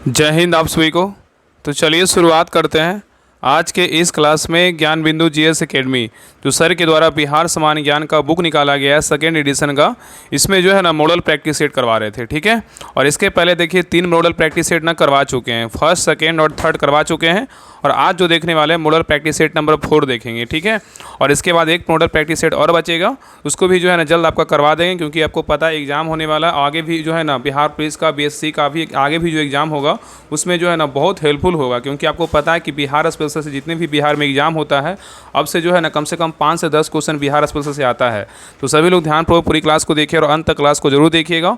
जय हिंद आप सभी को। तो चलिए शुरुआत करते हैं आज के इस क्लास में ज्ञान बिंदु जीएस एकेडमी जो सर के द्वारा बिहार समान ज्ञान का बुक निकाला गया है सेकेंड एडिशन का। इसमें जो है ना मॉडल प्रैक्टिस सेट करवा रहे थे, ठीक है। और इसके पहले देखिए 3 मॉडल प्रैक्टिस सेट ना करवा चुके हैं, फर्स्ट सेकेंड और थर्ड करवा चुके हैं। और आज जो देखने वाले हैं मॉडल प्रैक्टिस सेट नंबर 4 देखेंगे, ठीक है। और इसके बाद एक मॉडल प्रैक्टिस सेट और बचेगा, उसको भी जो है ना जल्द आपका करवा देंगे, क्योंकि आपको पता है एग्जाम होने वाला आगे भी जो है ना बिहार पुलिस का बीएससी का भी आगे भी जो एग्ज़ाम होगा उसमें जो है ना बहुत हेल्पफुल होगा। क्योंकि आपको पता है कि बिहार स्पेशल से जितने भी बिहार में एग्जाम होता है अब से जो है ना कम से कम 5 से 10 क्वेश्चन बिहार स्पेशल से आता है। तो सभी लोग ध्यानपूर्वक पूरी क्लास को देखिए और अंत तक क्लास को जरूर देखिएगा,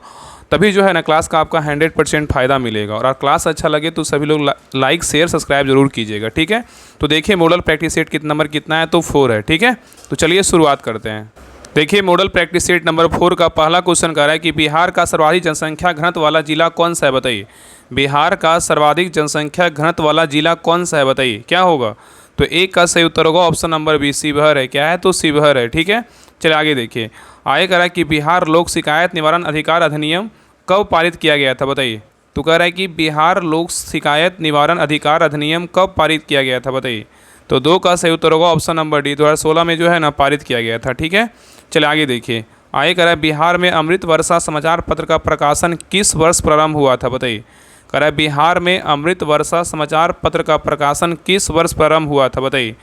तभी जो है ना क्लास का आपका 100% फ़ायदा मिलेगा। और क्लास अच्छा लगे तो सभी लोग लाइक शेयर सब्सक्राइब जरूर कीजिएगा, ठीक है। तो देखिए मॉडल प्रैक्टिस सेट कितना नंबर कितना है, तो 4 है, ठीक है। तो चलिए शुरुआत करते हैं। देखिए मॉडल प्रैक्टिस सेट नंबर 4 का पहला क्वेश्चन कह रहा है कि बिहार का सर्वाधिक जनसंख्या घनत्व वाला जिला कौन सा है, बताइए। बिहार का सर्वाधिक जनसंख्या घनत्व वाला जिला कौन सा है, बताइए क्या होगा। तो एक का सही उत्तर होगा ऑप्शन नंबर बी, शिवहर है। क्या है, तो शिवहर है, ठीक है। चलिए आगे देखिए। आगे कह रहा है कि बिहार लोक शिकायत निवारण अधिकार अधिनियम कब पारित किया गया था, बताइए। तो कह रहा है कि बिहार लोक शिकायत निवारण अधिकार अधिनियम कब पारित किया गया था, बताइए। तो 2 का सही उत्तर होगा ऑप्शन नंबर डी, 2016 में जो है ना पारित किया गया था, ठीक है। चलिए आगे देखिए। आगे कह रहा है बिहार में अमृत वर्षा समाचार पत्र का प्रकाशन किस वर्ष प्रारंभ हुआ था, बताइए। कह रहा है बिहार में अमृत वर्षा समाचार पत्र का प्रकाशन किस वर्ष प्रारंभ हुआ था, बताइए।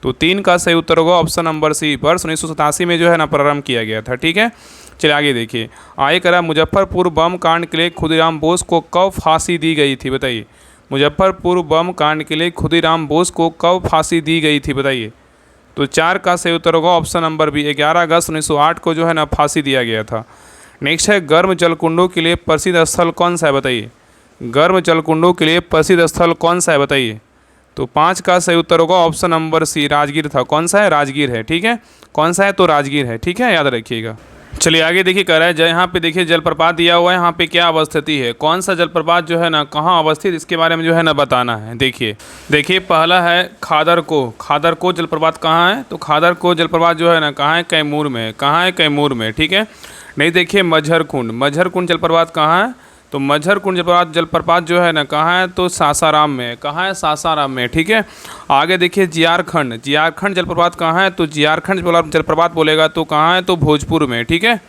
तो 3 का सही उत्तर होगा ऑप्शन नंबर सी, वर्ष 1987 में जो है ना प्रारंभ किया गया था, ठीक है। चलिए आगे देखिए। आगे कह रहा है मुजफ्फरपुर बम कांड के लिए खुदीराम बोस को कब फांसी दी गई थी, बताइए। मुजफ्फरपुर बम कांड के लिए खुदीराम बोस को कब फांसी दी गई थी, बताइए। तो 4 का सही उत्तर होगा ऑप्शन नंबर बी, 11 अगस्त 1908 को जो है ना फांसी दिया गया था। नेक्स्ट है गर्म जलकुंडों के लिए प्रसिद्ध स्थल कौन सा है, बताइए। गर्म जलकुंडों के लिए प्रसिद्ध स्थल कौन सा है, बताइए। तो 5 का सही उत्तर होगा ऑप्शन नंबर सी, राजगीर था। कौन सा है, राजगीर है, ठीक है। कौन सा है, तो राजगीर है, ठीक है, याद रखिएगा। चलिए आगे देखिए। कह रहा है यहाँ पे देखिए जलप्रपात दिया हुआ है, यहाँ पे क्या अवस्थिति है, कौन सा जलप्रपात जो है ना कहाँ अवस्थित, इसके बारे में जो है ना बताना है। देखिए पहला है खादरको जलप्रपात कहाँ है, तो खादरको जलप्रपात जो है ना कहाँ है, कैमूर में। कहाँ है, कैमूर में, ठीक है। नहीं देखिए मझरकुंड जलप्रपात कहाँ है, तो मझरकुंड जलप्रपात जो है ना कहाँ है, तो सासाराम में। कहाँ है, सासाराम में, ठीक है। आगे देखिए जियारखंड जलप्रपात कहाँ है, तो जियारखंड जलप्रपात बोलेगा तो कहाँ है, तो भोजपुर में, ठीक है।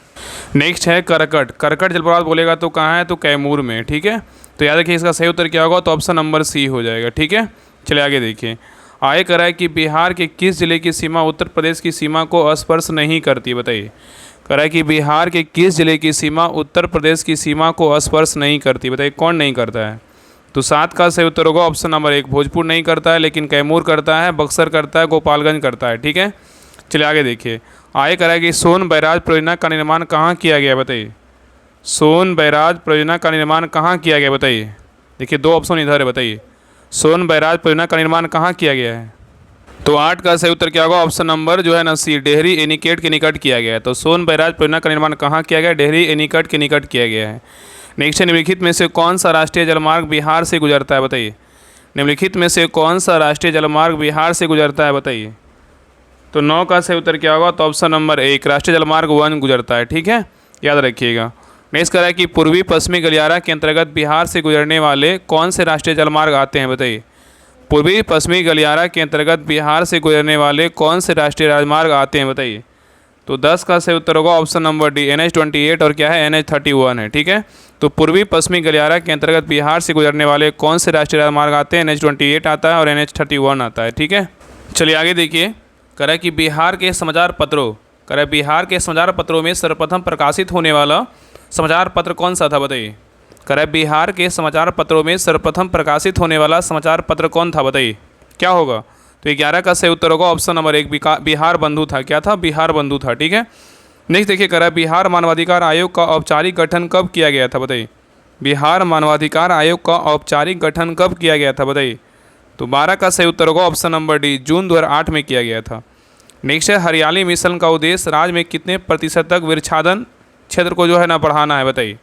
नेक्स्ट है करकट जलप्रपात बोलेगा तो कहाँ है, तो कैमूर में, ठीक है। तो याद रखिए इसका सही उत्तर क्या होगा, तो ऑप्शन नंबर सी हो जाएगा, ठीक है। चलिए आगे देखिए। आगे कह रहा है कि बिहार के किस जिले की सीमा उत्तर प्रदेश की सीमा को स्पर्श नहीं करती, बताइए। कह रहा है कि बिहार के किस जिले की सीमा उत्तर प्रदेश की सीमा को स्पर्श नहीं करती, बताइए कौन नहीं करता है। तो 7 का सही उत्तर होगा ऑप्शन नंबर 1, भोजपुर नहीं करता है, लेकिन कैमूर करता है, बक्सर करता है, गोपालगंज करता है, ठीक है। चलिए आगे देखिए। आगे कह रहा है कि सोन बैराज परियोजना का निर्माण कहाँ किया गया, बताइए। सोन बैराज परियोजना का निर्माण कहाँ किया गया, बताइए। देखिए 2 ऑप्शन इधर है, बताइए सोन बैराज परियोजना का निर्माण कहाँ किया गया है। तो 8 का सही उत्तर क्या होगा, ऑप्शन नंबर जो है ना सी, डेहरी एनीकट के निकट किया गया है। तो सोन बैराज परियोजना का निर्माण कहाँ किया गया, डेहरी एनीकट के निकट किया गया है। नेक्स्ट निम्नलिखित में से कौन सा राष्ट्रीय जलमार्ग बिहार से गुजरता है, बताइए। निम्नलिखित में से कौन सा राष्ट्रीय जलमार्ग बिहार से गुजरता है, बताइए। तो 9 का सही उत्तर क्या होगा, तो ऑप्शन नंबर 1, राष्ट्रीय जलमार्ग 1 गुजरता है, ठीक है, याद रखिएगा। नेक्स्ट कह रहा है कि पूर्वी पश्चिमी गलियारा के अंतर्गत बिहार से गुजरने वाले कौन से राष्ट्रीय जलमार्ग आते हैं, बताइए। पूर्वी पश्चिमी गलियारा के अंतर्गत बिहार से गुजरने वाले कौन से राष्ट्रीय राजमार्ग आते हैं, बताइए। तो 10 का सही उत्तर होगा ऑप्शन नंबर डी, NH-28 और क्या है, NH-31 है, ठीक है। तो पूर्वी पश्चिमी गलियारा के अंतर्गत बिहार से गुजरने वाले कौन से राष्ट्रीय राजमार्ग आते हैं, NH-28 आता है और NH-31 आता है, ठीक है। चलिए आगे देखिए। कह रहा है कि बिहार के समाचार पत्रों में सर्वप्रथम प्रकाशित होने वाला समाचार पत्र कौन सा था, बताइए। कह रहा है बिहार के समाचार पत्रों में सर्वप्रथम प्रकाशित होने वाला समाचार पत्र कौन था, बताइए क्या होगा। तो 11 का सही उत्तर होगा ऑप्शन नंबर 1, बिहार बंधु था। क्या था, बिहार बंधु था, ठीक है। नेक्स्ट देखिए। कह रहा है बिहार मानवाधिकार आयोग का औपचारिक गठन कब किया गया था, बताइए। बिहार मानवाधिकार आयोग का औपचारिक गठन कब किया गया था, बताइए। तो 12 का सही उत्तर होगा ऑप्शन नंबर डी, जून 2008 में किया गया था। नेक्स्ट है हरियाली मिशन का उद्देश्य राज्य में कितने प्रतिशत तक वृक्षादन क्षेत्र को जो है ना बढ़ाना है, बताइए।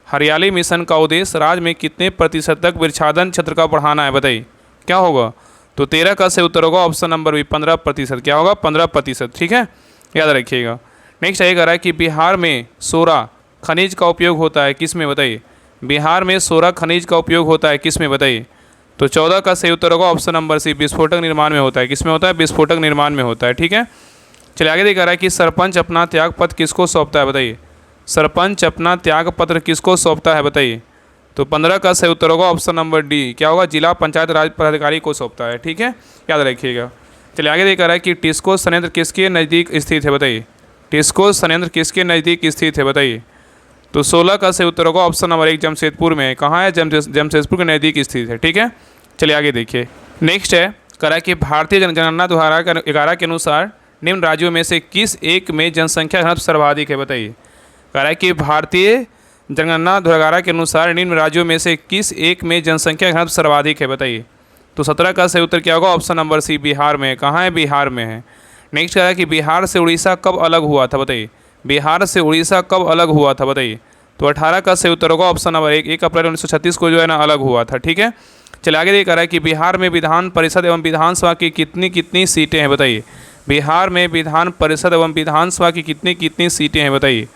हरियाली मिशन का उद्देश्य राज्य में कितने प्रतिशत तक वृक्षादन क्षेत्र का बढ़ाना है, बताइए क्या होगा। तो 13 का सही उत्तर होगा ऑप्शन नंबर बी, 15%। क्या होगा, 15%, ठीक है, याद रखिएगा। नेक्स्ट ये कह रहा है कि बिहार में सोरा खनिज का उपयोग होता है किस में, बताइए। बिहार में 16 खनिज का उपयोग होता है, किस में बताइए। तो 14 का सही उत्तर होगा ऑप्शन नंबर सी, विस्फोटक निर्माण में होता है। किस में होता है, विस्फोटक निर्माण में होता है, ठीक है। चलिए आगे देखा रहा है कि सरपंच अपना त्याग पत्र किसको सौंपता है, बताइए। सरपंच अपना त्याग पत्र किसको सौंपता है, बताइए। तो 15 का सही उत्तर होगा ऑप्शन नंबर डी, क्या होगा, जिला पंचायत राज पदाधिकारी को सौंपता है, ठीक है, याद रखिएगा। चलिए आगे देखा रहा है कि टिस्को संयंत्र किसके नज़दीक स्थित है, बताइए। टिस्को संयंत्र किसके नज़दीक स्थित है, बताइए। तो 16 का सही उत्तर होगा ऑप्शन नंबर 1, जमशेदपुर में। कहाँ है, जमशेदपुर के नज़दीक स्थित है, ठीक है। चलिए आगे देखिए। नेक्स्ट है करा कि भारतीय जनगणना 2011 के अनुसार निम्न राज्यों में से किस एक में जनसंख्या घनत्व सर्वाधिक है, बताइए। करा कि भारतीय जनगणना 2011 के अनुसार निम्न राज्यों में से किस एक में जनसंख्या घनत्व सर्वाधिक है, बताइए। तो 17 का सही उत्तर क्या होगा, ऑप्शन नंबर सी, बिहार में। कहाँ है, बिहार में है। नेक्स्ट कह रहा है कि बिहार से उड़ीसा कब अलग हुआ था, बताइए। बिहार से उड़ीसा कब अलग हुआ था, बताइए। तो 18 का सही उत्तर होगा ऑप्शन नंबर 1 अप्रैल 1936 को जो है ना अलग हुआ था, ठीक है। चलिए आगे देख रहा है कि बिहार में विधान परिषद एवं विधानसभा की कितनी कितनी सीटें हैं, बताइए। बिहार में विधान परिषद एवं विधानसभा की कितनी कितनी सीटें हैं, बताइए।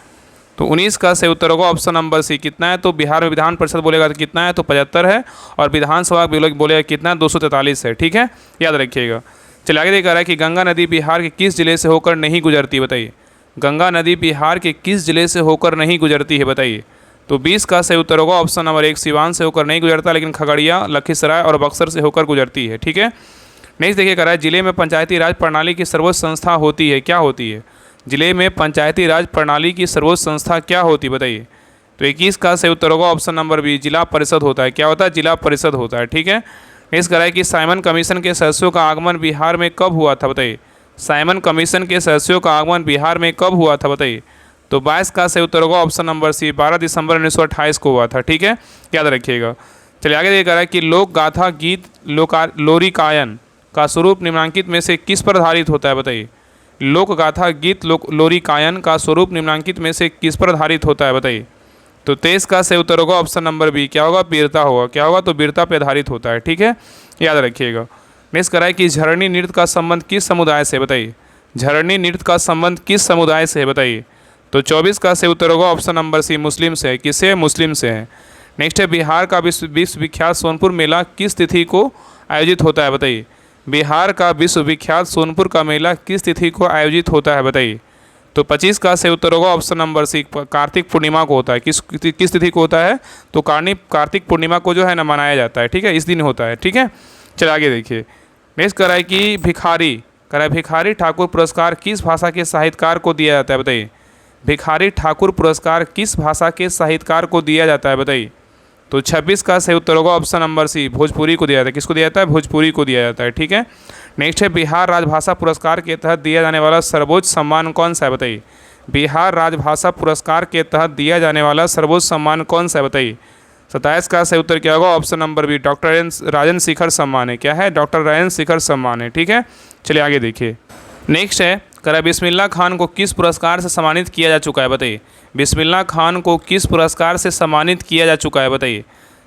तो 19 का सही उत्तर होगा ऑप्शन नंबर सी, कितना है। तो बिहार में विधान परिषद बोलेगा तो कितना है, तो 75 है, और विधानसभा बोलेगा कितना, 243 है, ठीक है, याद रखिएगा। चलिए आगे देखा रहा है कि गंगा नदी बिहार के किस जिले से होकर नहीं गुजरती, बताइए। गंगा नदी बिहार के किस जिले से होकर नहीं गुजरती है, बताइए। तो 20 का सही उत्तर होगा ऑप्शन नंबर 1, सिवान से होकर नहीं गुजरता, लेकिन खगड़िया, लखीसराय और बक्सर से होकर गुजरती है, ठीक है। नेक्स्ट देखिए कह रहा है जिले में पंचायती राज प्रणाली की सर्वोच्च संस्था होती है, क्या होती है। जिले में पंचायती राज प्रणाली की सर्वोच्च संस्था क्या होती, बताइए। तो 21 का सही उत्तर होगा ऑप्शन नंबर बी, जिला परिषद होता है। क्या होता है, जिला परिषद होता है, ठीक है। नेक्स्ट कह रहा है कि साइमन कमीशन के सदस्यों का आगमन बिहार में कब हुआ था, बताइए। साइमन कमीशन के सदस्यों का आगमन बिहार में कब हुआ था, बताइए। तो 22 का सही उत्तर होगा ऑप्शन नंबर सी, 12 दिसंबर 1928 को हुआ था, ठीक है, याद रखिएगा। चलिए आगे देखा रहा है कि लोक गाथा गीत लोरिकायन का स्वरूप निम्नांकित में से किस पर आधारित होता है, बताइए। लोक गाथा गीत लोरिकायन का स्वरूप निम्नांकित में से किस पर आधारित होता है, बताइए। तो 23 का सही उत्तर होगा ऑप्शन नंबर बी, क्या होगा, वीरता होगा। क्या होगा, तो वीरता पर आधारित होता है, ठीक है, याद रखिएगा। नेक्स्ट कराए कि झरनी नृत्य का संबंध किस समुदाय से, बताइए। झरनी नृत्य का संबंध किस समुदाय से है, बताइए। तो 24 का सही उत्तर होगा ऑप्शन नंबर सी, मुस्लिम से है। किससे, मुस्लिम से है। नेक्स्ट है बिहार का विश्वविख्यात सोनपुर मेला किस तिथि को आयोजित होता है, बताइए। बिहार का विश्वविख्यात सोनपुर का मेला किस तिथि को आयोजित होता है, बताइए। तो 25 का सही उत्तर होगा ऑप्शन नंबर सी, कार्तिक पूर्णिमा को होता है। किस तिथि को होता है, तो कार्तिक पूर्णिमा को जो है ना मनाया जाता है, ठीक है, इस दिन होता है, ठीक है। चलिए आगे देखिए। नेक्स्ट कराए कि भिखारी ठाकुर पुरस्कार किस भाषा के साहित्यकार को दिया जाता है, बताइए। भिखारी ठाकुर पुरस्कार किस भाषा के साहित्यकार को दिया जाता है, बताइए। तो 26 का सही उत्तर होगा ऑप्शन नंबर सी, भोजपुरी को दिया जाता है। किसको दिया जाता है, भोजपुरी को दिया जाता है, ठीक है। नेक्स्ट है बिहार राजभाषा पुरस्कार के तहत दिया जाने वाला सर्वोच्च सम्मान कौन सा है, बताइए। बिहार राजभाषा पुरस्कार के तहत दिया जाने वाला सर्वोच्च सम्मान कौन सा है, बताइए। 27 का सही उत्तर क्या होगा, ऑप्शन नंबर बी, डॉक्टर राजन शेखर सम्मान है। क्या है, डॉक्टर राजन शेखर सम्मान है, ठीक है। चलिए आगे देखिए। नेक्स्ट है करा बिस्मिल्लाह खान को किस पुरस्कार से सम्मानित किया जा चुका है, बताइए। बिस्मिल्लाह खान को किस पुरस्कार से सम्मानित किया जा चुका है, बताइए।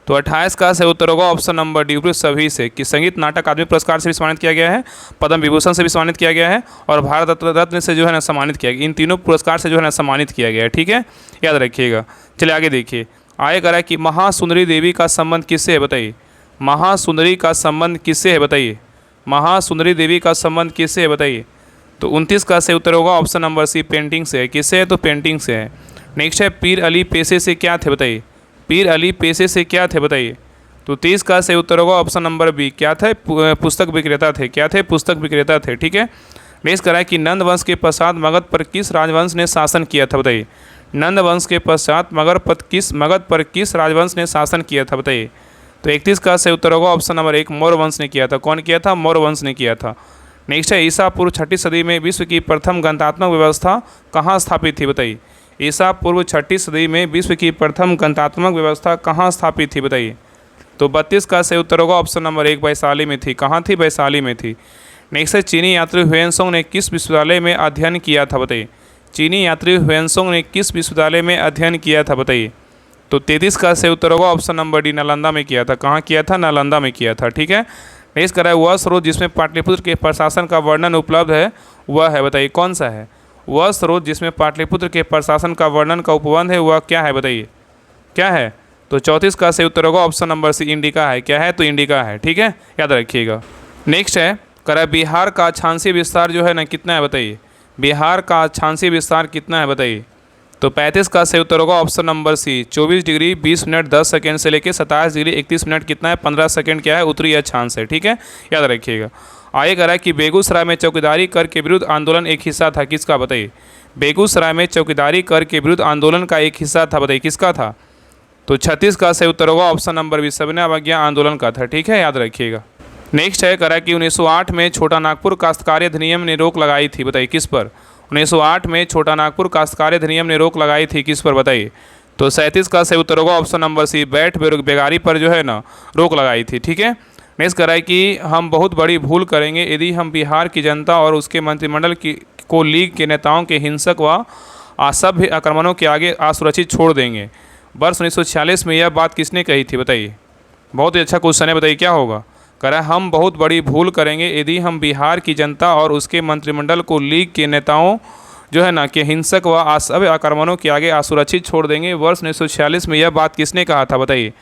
तो 28 का सही उत्तर होगा ऑप्शन नंबर डी, उपयुक्त सभी से। कि संगीत नाटक अकादमी पुरस्कार से भी सम्मानित किया गया है, पद्म विभूषण से भी सम्मानित किया गया है, और भारत रत्न से जो है ना सम्मानित किया गया। इन तीनों पुरस्कार से जो है ना सम्मानित किया गया है, ठीक है, याद रखिएगा। चलिए आगे देखिए। आगे करा कि महासुंदरी देवी का संबंध किससे है, बताइए। महासुंदरी का संबंध किससे है, बताइए। महासुंदरी देवी का संबंध किससे है, बताइए। तो 29 का सही उत्तर होगा ऑप्शन नंबर सी, पेंटिंग से है। किससे है, तो पेंटिंग से है। नेक्स्ट है पीर अली पेशे से क्या थे, बताइए। पीर अली पेशे से क्या थे, बताइए। तो 30 का सही उत्तर होगा ऑप्शन नंबर बी, क्या थे, पुस्तक विक्रेता थे। क्या थे, पुस्तक विक्रेता थे, ठीक है। नेक्स्ट कराए कि नंद वंश के पश्चात मगध पर किस राजवंश ने शासन किया था, बताइए। नंद वंश के पश्चात मगध पर किस राजवंश ने शासन किया था, बताइए। तो 31 का सही उत्तर होगा ऑप्शन नंबर 1, मौर्य वंश ने किया था। कौन किया था, मौर्य वंश ने किया था। नेक्स्ट है ईसा पूर्व 6ठी सदी में विश्व की प्रथम गणतात्मक व्यवस्था कहाँ स्थापित थी, बताइए। ईसा पूर्व 6ठी सदी में विश्व की प्रथम गणतात्मक व्यवस्था कहाँ स्थापित थी, बताइए। तो 32 का सही उत्तर होगा ऑप्शन नंबर 1, वैशाली में थी। कहाँ थी, वैशाली में थी। नेक्स्ट है चीनी यात्री ह्वेनसोंग ने किस विश्वविद्यालय में अध्ययन किया था, बताइए। चीनी यात्री ह्वेनसोंग ने किस विश्वविद्यालय में अध्ययन किया था, बताइए। तो 33 का सही उत्तर होगा ऑप्शन नंबर डी, नालंदा में किया था। कहाँ किया था, नालंदा में किया था, ठीक है। नेक्स्ट करा है वह स्रोत जिसमें पाटलिपुत्र के प्रशासन का वर्णन उपलब्ध है वह है, बताइए। कौन सा है, वह स्रोत जिसमें पाटलिपुत्र के प्रशासन का वर्णन का उपबंध है वह क्या है, बताइए। क्या है, तो 34 का सही उत्तर होगा ऑप्शन नंबर सी, इंडिका है। क्या है? तो इंडिका है। ठीक है, याद रखिएगा। नेक्स्ट है, करा बिहार का अक्षांशीय विस्तार जो है ना कितना है बताइए। बिहार का अक्षांशीय विस्तार कितना है बताइए। तो 35 का सही उत्तर होगा option number C, 24 degree 20 minute 10 second से लेकर 27 डिग्री 31 मिनट कितना है, 15 सेकेंड क्या है, उत्तरी अक्षांश है। ठीक है, याद रखिएगा। आगे कह रहा है कि बेगूसराय में चौकीदारी कर के विरुद्ध आंदोलन एक हिस्सा था, किसका बताइए। बेगूसराय में चौकीदारी कर के विरुद्ध आंदोलन का एक हिस्सा था, बताइए किसका था। तो 36 का सही उत्तर होगा ऑप्शन नंबर बी, सविनय अवज्ञा आंदोलन का था। ठीक है, याद रखिएगा। नेक्स्ट है, कह रहा है कि 1908 में छोटा नागपुर काश्तकारी अधिनियम ने रोक लगाई थी, बताइए किस पर। 1908 में छोटा नागपुर काश्तकारी अधिनियम ने रोक लगाई थी, किस पर बताइए। तो 37 का सही उत्तर होगा ऑप्शन नंबर सी, बैठ बेगारी पर जो है ना रोक लगाई थी। ठीक है, नेक्स्ट कह रहा है कि हम बहुत बड़ी भूल करेंगे यदि हम बिहार की जनता और उसके मंत्रिमंडल को लीग के नेताओं के हिंसक व असभ्य आक्रमणों के आगे असुरक्षित छोड़ देंगे। वर्ष 1946 में यह बात किसने कही थी बताइए। बहुत ही अच्छा क्वेश्चन है, बताइए क्या होगा। कह रहा है हम बहुत बड़ी भूल करेंगे यदि हम बिहार की जनता और उसके मंत्रिमंडल को लीग के नेताओं जो है ना कि हिंसक व असभ्य आक्रमणों के आगे असुरक्षित छोड़ देंगे। वर्ष 1946 में यह बात किसने कहा था बताइए।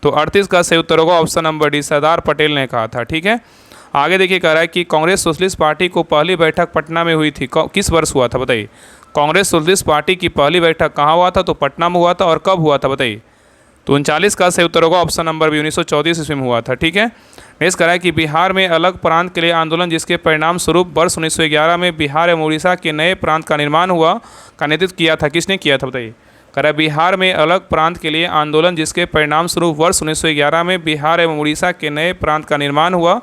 तो 38 का सही उत्तर होगा option number D, Sardar Patel ने कहा था। ठीक है, आगे देखिए, कह रहा है कि कांग्रेस सोशलिस्ट पार्टी को पहली बैठक पटना में हुई थी, किस वर्ष हुआ था बताइए। कांग्रेस सोशलिस्ट पार्टी की पहली बैठक कहाँ हुआ था, तो पटना में हुआ था, और कब हुआ था बताइए। तो 39 का सही उत्तर होगा ऑप्शन नंबर बी, 1934 ईस्वी में हुआ था। ठीक है, नेक्स्ट कह रहा है कि बिहार में अलग प्रांत के लिए आंदोलन जिसके परिणाम स्वरूप वर्ष 1911 में बिहार एवं उड़ीसा के नए प्रांत का निर्माण हुआ का नेतृत्व किया था, किसने किया था बताइए। कह रहा है बिहार में अलग प्रांत के लिए आंदोलन जिसके परिणाम स्वरूप वर्ष 1911 में बिहार एवं उड़ीसा के नए प्रांत का निर्माण हुआ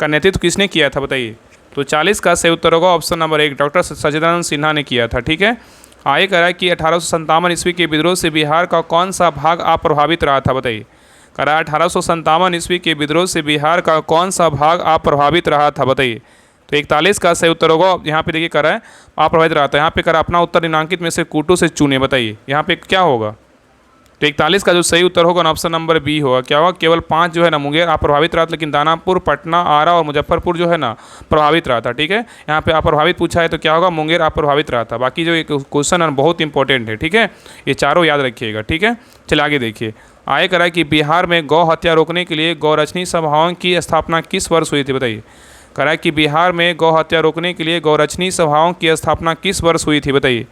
का नेतृत्व किसने किया था बताइए। तो 40 का सही उत्तर होगा ऑप्शन नंबर एक, डॉक्टर सच्चिदानंद सिन्हा ने किया था। ठीक है, आगे कह रहा है कि 1857 ईस्वी के विद्रोह से बिहार का कौन सा भाग अप्रभावित रहा था बताइए। कह रहा है 1857 ईस्वी के विद्रोह से बिहार का कौन सा भाग अप्रभावित रहा था बताइए। तो 41 का सही उत्तर होगा, यहाँ पे देखिए कह रहा है अप्रभावित रहा था, यहाँ पे कह रहा है अपना उत्तर निम्नांकित में से कूटू से चुने, बताइए यहाँ पे क्या होगा। तो 41 का जो सही उत्तर होगा ना ऑप्शन नंबर बी होगा। क्या होगा, केवल 5 जो है ना मुंगेर अप्रभावित रहा था, लेकिन दानापुर, पटना, आरा और मुजफ्फरपुर जो है ना प्रभावित रहा था। ठीक है, यहाँ पे अप्रभावित पूछा है तो क्या होगा, मुंगेर अप्रभावित रहा था। बाकी जो क्वेश्चन है बहुत इंपॉर्टेंट है। ठीक है, ये चारों याद रखिएगा। ठीक है, चलिए आगे देखिए। आगे करा कि बिहार में गौ हत्या रोकने के लिए गौरक्षणी सभाओं की स्थापना किस वर्ष हुई थी बताइए। करा कि बिहार में गौ हत्या रोकने के लिए गौरक्षणी सभाओं की स्थापना किस वर्ष हुई थी बताइए।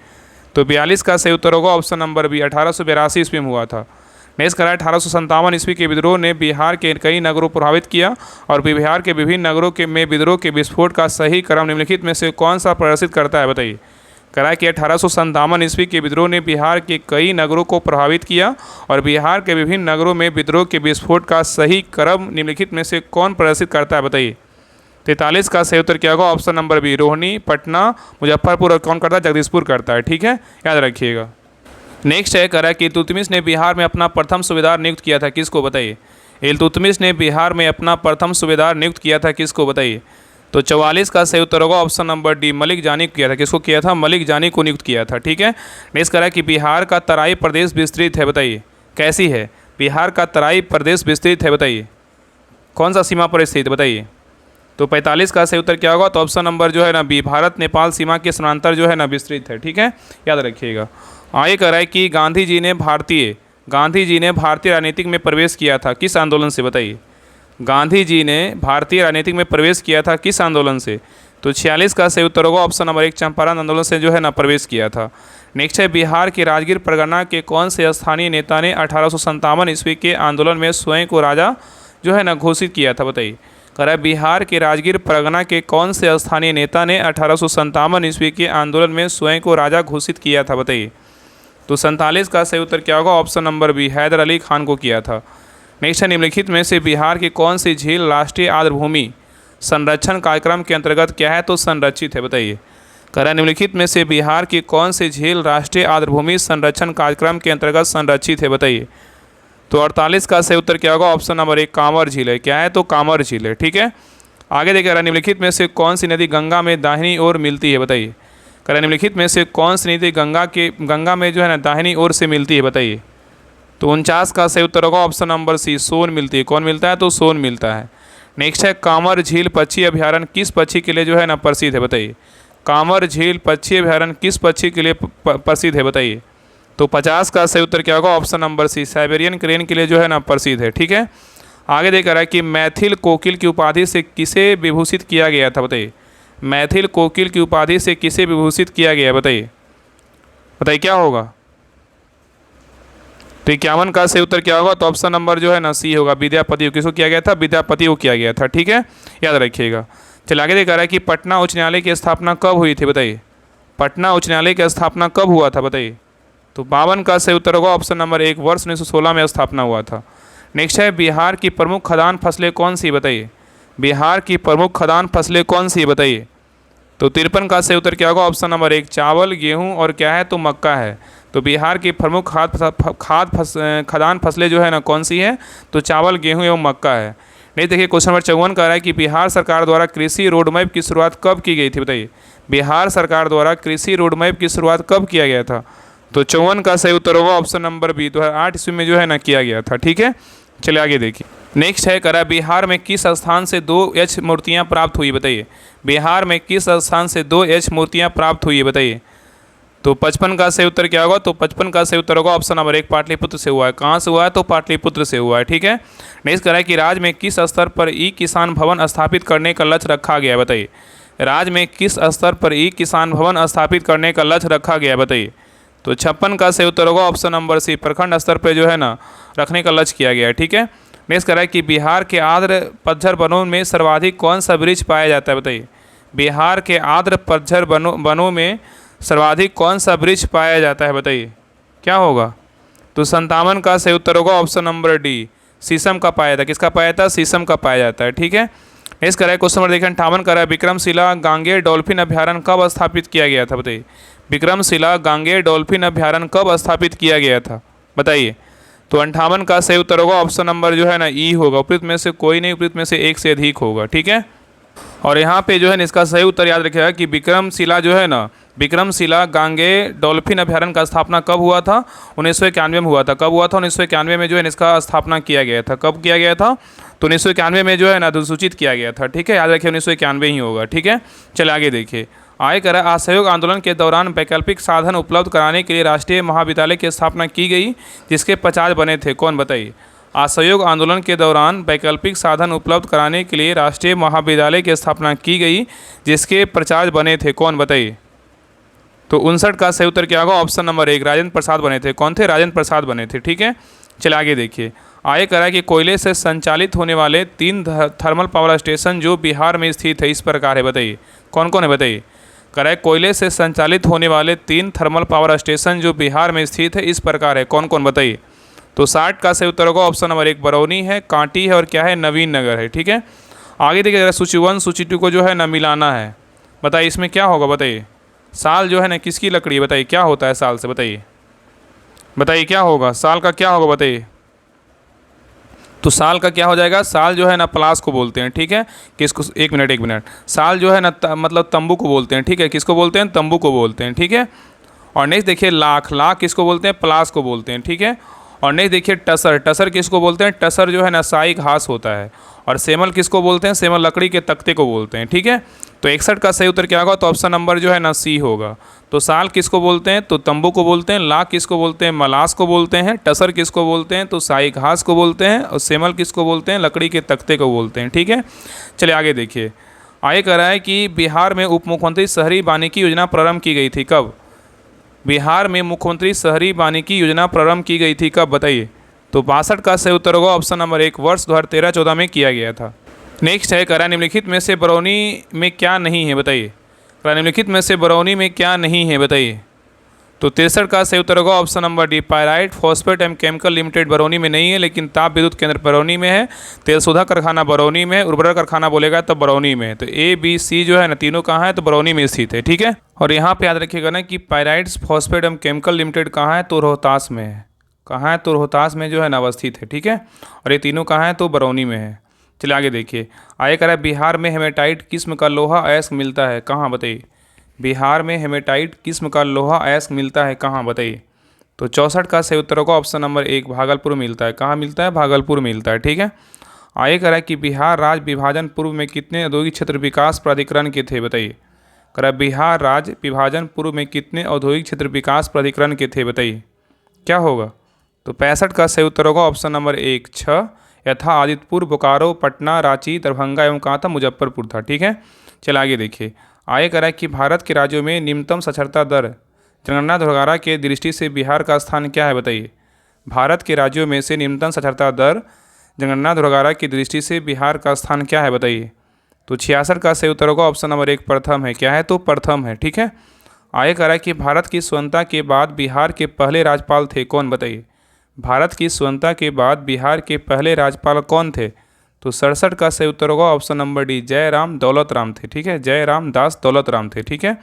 तो 42 का सही उत्तर होगा ऑप्शन नंबर बी, 1882 ईस्वी में हुआ था। नेक्स्ट करा 1857 ईस्वी के विद्रोह ने बिहार के कई नगरों प्रभावित किया और बिहार के विभिन्न नगरों के में विद्रोह के विस्फोट का सही क्रम निम्नलिखित में से कौन सा प्रदर्शित करता है बताइए। करा कि 1857 ईस्वी के विद्रोह ने बिहार के कई नगरों को प्रभावित किया और बिहार के विभिन्न नगरों में विद्रोह के विस्फोट का सही क्रम निम्नलिखित में से कौन प्रदर्शित करता है बताइए। 43 का सही उत्तर क्या होगा, option number B, Rohini, Patna, Muzaffarpur और कौन करता है, जगदीशपुर करता है। ठीक है, याद रखिएगा। नेक्स्ट है, कह रहा है कि इल्तुतमिश ने बिहार में अपना प्रथम सूबेदार नियुक्त किया था, किसको बताइए। इल्तुतमिश ने बिहार में अपना प्रथम सूबेदार नियुक्त किया था, किसको बताइए। तो 44 का सही उत्तर होगा ऑप्शन नंबर डी, मलिक जानी को किया था। किसको किया था, मलिक जानी को नियुक्त किया था। ठीक है, नेक्स्ट कह रहा है कि बिहार का तराई प्रदेश विस्तृत है, बताइए कैसी है। बिहार का तराई प्रदेश विस्तृत है, बताइए कौन सा सीमा पर स्थित बताइए। तो 45 का सही उत्तर क्या होगा, तो ऑप्शन नंबर जो है ना बी, भारत नेपाल सीमा के समानांतर जो है ना विस्तृत है। ठीक है, याद रखिएगा। आगे कह रहा है कि गांधी जी ने भारतीय राजनीतिक में प्रवेश किया था, किस आंदोलन से बताइए। गांधी जी ने भारतीय राजनीतिक में प्रवेश किया था किस आंदोलन से। तो 46 का सही उत्तर होगा ऑप्शन नंबर एक, चंपारण आंदोलन से जो है ना प्रवेश किया था। नेक्स्ट है, बिहार के राजगीर परगना के कौन से स्थानीय नेता ने 1857 ईस्वी के आंदोलन में स्वयं को राजा जो है ना घोषित किया था, बताइए। कह रहा है बिहार के राजगीर परगना के कौन से स्थानीय नेता ने 1857 ईस्वी के आंदोलन में स्वयं को राजा घोषित किया था, बताइए। तो 47 का सही उत्तर क्या होगा, option number B, Haidar Ali Khan को किया था। नेक्स्ट है, निम्नलिखित में से बिहार की कौन सी झील राष्ट्रीय आर्द्रभूमि संरक्षण कार्यक्रम के अंतर्गत क्या है, तो संरक्षित है, बताइए। कह रहा है निम्नलिखित में से बिहार की कौन सी झील राष्ट्रीय आर्द्रभूमि संरक्षण कार्यक्रम के अंतर्गत संरक्षित है, बताइए। तो 48 का सही उत्तर क्या होगा, ऑप्शन नंबर एक, कांवर झील है। क्या है, तो कांवर झील है। ठीक है, आगे देखिए, निम्नलिखित में से कौन सी नदी गंगा में दाहिनी ओर मिलती है, बताइए। कह रहा है निम्नलिखित में से कौन सी नदी गंगा में जो है ना दाहिनी ओर से मिलती है, बताइए। तो 49 का सही उत्तर होगा ऑप्शन नंबर सी, सोन मिलती है। कौन मिलता है, तो सोन मिलता है। नेक्स्ट है, कांवर झील पक्षी अभ्यारण्य किस पक्षी के लिए जो है ना प्रसिद्ध है, बताइए। कांवर झील पक्षी अभ्यारण्य किस पक्षी के लिए प्रसिद्ध है, बताइए। तो 50 का सही उत्तर क्या होगा? Option number C, Siberian crane के लिए जो है ना प्रसिद्ध है। ठीक है, आगे देख रहा है कि मैथिल कोकिल की उपाधि से किसे विभूषित किया गया था? बताइए, मैथिल कोकिल की उपाधि से किसे विभूषित किया गया? बताइए बताइए क्या होगा? तो 51 का सही उत्तर क्या होगा? तो ऑप्शन नंबर जो है ना सी होगा, विद्यापति को। किसको किया गया था? विद्यापति को किया गया था। ठीक है, याद रखिएगा। चलिए आगे देख रहा है कि पटना उच्च न्यायालय की स्थापना कब हुई थी? बताइए, पटना उच्च न्यायालय की स्थापना कब हुआ था? बताइए। तो 52 का सही उत्तर होगा ऑप्शन नंबर एक, वर्ष 1916 में स्थापना हुआ था। नेक्स्ट है, बिहार की प्रमुख खदान फसलें कौन सी? बताइए, बिहार की प्रमुख खदान फसलें कौन सी? बताइए। तो 53 का सही उत्तर क्या होगा? ऑप्शन नंबर एक, चावल, गेहूं और क्या है? तो मक्का है। तो बिहार की प्रमुख खदान फसलें जो है ना कौन सी है? तो चावल, गेहूं एवं मक्का है। नहीं, देखिए क्वेश्चन नंबर 54 कह रहा है कि बिहार सरकार द्वारा कृषि रोड मैप की शुरुआत कब की गई थी? बताइए, बिहार सरकार द्वारा कृषि रोड मैप की शुरुआत कब किया गया था? तो 54 का सही उत्तर होगा ऑप्शन नंबर बी, 2008 ईस्वी में जो है ना किया गया था। ठीक है, चलिए आगे देखिए। नेक्स्ट है, करा बिहार में किस स्थान से 2H मूर्तियाँ प्राप्त हुई? बताइए, बिहार में किस स्थान से 2H मूर्तियाँ प्राप्त हुई है? बताइए। तो 55 का सही उत्तर क्या होगा? तो 55 का सही उत्तर होगा ऑप्शन नंबर एक, पाटलिपुत्र से हुआ है। कहाँ से हुआ है? तो पाटलिपुत्र से हुआ है। ठीक है, नेक्स्ट करा है कि राज्य में किस स्तर पर ई किसान भवन स्थापित करने का लक्ष्य रखा गया है? बताइए, राज्य में किस स्तर पर ई किसान भवन स्थापित करने का लक्ष्य रखा गया है? बताइए। तो 56 का सही उत्तर होगा ऑप्शन नंबर सी, प्रखंड स्तर पर जो है ना रखने का लक्ष्य किया गया है। ठीक है, नेक्स्ट करा है कि बिहार के आर्द्र पतझर वनों में सर्वाधिक कौन सा वृक्ष पाया जाता है? बताइए, बिहार के आर्द्र पतझर वनों में सर्वाधिक कौन सा वृक्ष पाया जाता है? बताइए क्या होगा? तो 57 का सही उत्तर होगा ऑप्शन नंबर डी, शीशम का पाया जाता है। किसका पाया जाता है? शीशम का पाया जाता है। ठीक है, नेक्स्ट करा है क्वेश्चन नंबर देखिए 58 करा है, विक्रमशिला गांगेय डॉल्फिन अभ्यारण्य कब स्थापित किया गया था? बताइए, विक्रमशिला गांगेय डॉल्फिन अभ्यारण्य कब स्थापित किया गया था? बताइए। तो 58 का सही उत्तर होगा ऑप्शन नंबर जो है ना ई होगा, उपयुक्त में से कोई नहीं, उपयुक्त में से एक से अधिक होगा। ठीक है, और यहाँ पे जो है ना इसका सही उत्तर याद रखिएगा कि विक्रमशिला जो है ना, विक्रमशिला गांगेय डॉल्फिन अभ्यारण्य का स्थापना कब हुआ था? 1991 में हुआ था। कब हुआ था? 1991 में जो है ना इसका स्थापना किया गया था। कब किया गया था? तो 1991 में जो है ना अधिसूचित किया गया था। ठीक है, याद रखिए 1991 ही होगा। ठीक है, चलिए आगे देखिए। आय कर असहयोग आंदोलन के दौरान वैकल्पिक साधन उपलब्ध कराने के लिए राष्ट्रीय महाविद्यालय की स्थापना की गई, जिसके 50 बने थे। कौन? बताइए। असहयोग आंदोलन के दौरान वैकल्पिक साधन उपलब्ध कराने के लिए राष्ट्रीय महाविद्यालय की स्थापना की गई, जिसके 50 बने थे। कौन? बताइए। तो 59 का सही उत्तर क्या होगा? ऑप्शन नंबर एक, राजेंद्र प्रसाद बने थे। कौन थे? राजेंद्र प्रसाद बने थे। ठीक है, चलिए आगे देखिए। आय करा कि कोयले से संचालित होने वाले 3 थर्मल पावर स्टेशन जो बिहार में स्थित है इस प्रकार है। बताइए कौन कौन है? बताइए। करा कोयले से संचालित होने वाले 3 थर्मल पावर स्टेशन जो बिहार में स्थित है इस प्रकार है। कौन कौन? बताइए। तो 60 का सही उत्तर होगा ऑप्शन नंबर एक, बरौनी है, कांटी है और क्या है? नवीन नगर है। ठीक है, आगे देखिए जरा सूची 1 सूची 2 को जो है ना मिलाना है। बताइए इसमें क्या होगा? बताइए। साल जो है ना किसकी लकड़ी है? बताइए क्या होता है साल से? बताइए बताइए क्या होगा? साल का क्या होगा? बताइए। तो साल का क्या हो जाएगा? साल जो है ना पलास को बोलते हैं। ठीक है, किसको? एक मिनट, साल जो है ना मतलब तंबू को बोलते हैं। ठीक है, किसको बोलते हैं? तंबू को बोलते हैं। ठीक है, और नेक्स्ट देखिए लाख, लाख किसको बोलते हैं? पलास को बोलते हैं। ठीक है, और नेक्स्ट देखिए टसर, टसर किसको बोलते हैं? टसर जो है ना साई घास होता है। और सेमल किसको बोलते हैं? सेमल लकड़ी के तख्ते को बोलते हैं। ठीक है, तो 61 का सही उत्तर क्या होगा? तो ऑप्शन नंबर जो है ना सी होगा। तो साल किसको बोलते हैं? तो तंबू को बोलते हैं। लाख किसको बोलते हैं? मलास को बोलते हैं। टसर किसको बोलते हैं? तो साई घास को बोलते हैं। और सेमल किसको बोलते हैं? लकड़ी के तख्ते को बोलते हैं। ठीक है, चलिए आगे देखिए। आगे कह रहा है कि बिहार में उप मुख्यमंत्री शहरी वानिकी योजना प्रारंभ की गई थी। कब? बिहार में मुख्यमंत्री शहरी वानिकी योजना प्रारंभ की गई थी। कब? बताइए। तो 62 का सही उत्तर होगा ऑप्शन नंबर एक, वर्ष 2013-14 में किया गया था। नेक्स्ट है, करा निम्नलिखित में से बरौनी में क्या नहीं है? बताइए। करा निम्नलिखित में से बरौनी में क्या नहीं है? बताइए। तो 63 का सही उत्तर होगा option number D, pyrite phosphate and chemical limited Barauni में नहीं है, लेकिन ताप विद्युत केंद्र बरौनी में है, तेल शोधक कारखाना बरौनी में है, उर्वरक कारखाना बोलेगा तो बरौनी में है। तो ए बी सी जो है ना तीनों कहाँ है? तो बरौनी में स्थित है। ठीक है, और यहाँ पे याद रखिएगा ना कि pyrites phosphate and chemical limited कहाँ है? तो रोहतास में है। कहाँ है? तो रोहतास में जो है ना अवस्थित है। ठीक है, और ये तीनों कहाँ है? तो बरौनी में है। चलिए आगे देखिए। आगे कह रहा है बिहार में हेमेटाइट किस्म का लोहा अयस्क मिलता है। कहाँ? बताइए। बिहार में हेमेटाइट किस्म का लोहा अयस्क मिलता है। कहाँ? बताइए। तो 64 का सही उत्तर होगा ऑप्शन नंबर एक, भागलपुर मिलता है। कहाँ मिलता है? भागलपुर मिलता है। ठीक है, आगे कह रहा है कि बिहार राज्य विभाजन पूर्व में कितने औद्योगिक क्षेत्र विकास प्राधिकरण के थे? बताइए। कह रहा है बिहार राज्य विभाजन पूर्व में कितने औद्योगिक क्षेत्र विकास प्राधिकरण के थे? बताइए। क्या होगा? तो 65 का सही उत्तर होगा ऑप्शन नंबर 1 6। यथा आदित्यपुर, बोकारो, पटना, रांची, दरभंगा एवं कहाँ था? मुजफ्फरपुर था। ठीक है, चल आगे देखिए। आगे कह रहा है कि भारत के राज्यों में निम्नतम साक्षरता दर जनगणना द्वारा के दृष्टि से बिहार का स्थान क्या है? बताइए। भारत के राज्यों में से निम्नतम साक्षरता दर जनगणना द्वारा की दृष्टि से बिहार का स्थान क्या है? बताइए। तो 66 का सही उत्तर होगा ऑप्शन नंबर 1 प्रथम है। क्या है? तो प्रथम है। ठीक है, आगे कह रहा है कि भारत की स्वतंत्रता के बाद बिहार के पहले राज्यपाल थे कौन? बताइए। भारत की स्वतंत्रता के बाद बिहार के पहले राज्यपाल कौन थे? तो 67 का सही उत्तर होगा option number D Jairam Daulat Ram थे। ठीक है, जयराम दास दौलत राम थे। ठीक है,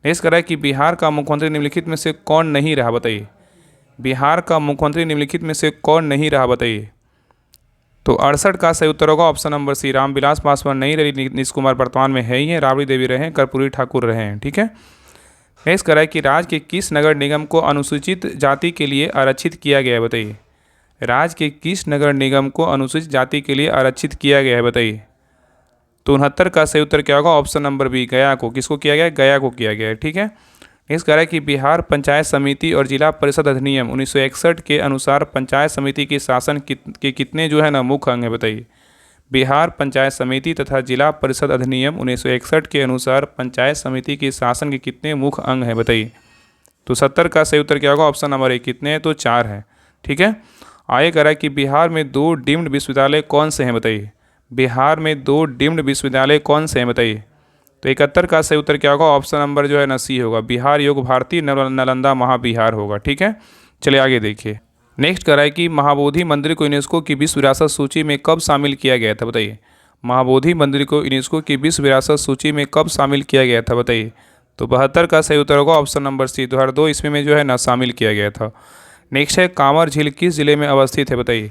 नेक्स्ट कह रहा है कि बिहार का मुख्यमंत्री निम्नलिखित में से कौन नहीं रहा? बताइए। बिहार का मुख्यमंत्री निम्नलिखित में से कौन नहीं रहा? बताइए। तो 68 का सही उत्तर होगा option number C Ramvilas Paswan नहीं रहे, नीतीश कुमार वर्तमान में है ही हैं, राबड़ी देवी रहे हैं, कर्पूरी ठाकुर रहे हैं। ठीक है, नेक्स्ट कह रहा है कि राज्य के किस नगर निगम को अनुसूचित जाति के लिए आरक्षित किया गया है? बताइए। राज्य के किस नगर निगम को अनुसूचित जाति के लिए आरक्षित किया गया है? बताइए। तो 69 का सही उत्तर क्या होगा? ऑप्शन नंबर बी गया को। किसको किया गया है? गया को किया गया है। ठीक है, नेक्स्ट कह रहा है कि बिहार पंचायत समिति और जिला परिषद अधिनियम 1961 के अनुसार पंचायत समिति के शासन के कितने जो है ना मुख्य अंग है? बताइए। बिहार पंचायत समिति तथा जिला परिषद अधिनियम 1961 के अनुसार पंचायत समिति के शासन के कितने मुख्य अंग हैं? बताइए। तो 70 का सही उत्तर क्या होगा? ऑप्शन नंबर 1 कितने हैं? तो 4 है। ठीक है, आगे कह रहा है कि बिहार में 2 डीम्ड विश्वविद्यालय कौन से हैं? बताइए। बिहार में 2 डीम्ड विश्वविद्यालय कौन से हैं? बताइए। तो 71 का सही उत्तर क्या होगा? ऑप्शन नंबर जो है ना सी होगा, बिहार योग भारती नालंदा महाबिहार होगा। ठीक है, चलिए आगे देखिए। नेक्स्ट कह रहा है कि महाबोधि मंदिर को यूनेस्को की विश्व विरासत सूची में कब शामिल किया गया था? बताइए। महाबोधि मंदिर को यूनेस्को की विश्व विरासत सूची में कब शामिल किया गया था? बताइए। तो 72 का सही उत्तर होगा ऑप्शन नंबर सी 2002 ईस्वी में जो है ना शामिल किया गया था। नेक्स्ट है कांवर झील किस जिले में अवस्थित है? बताइए।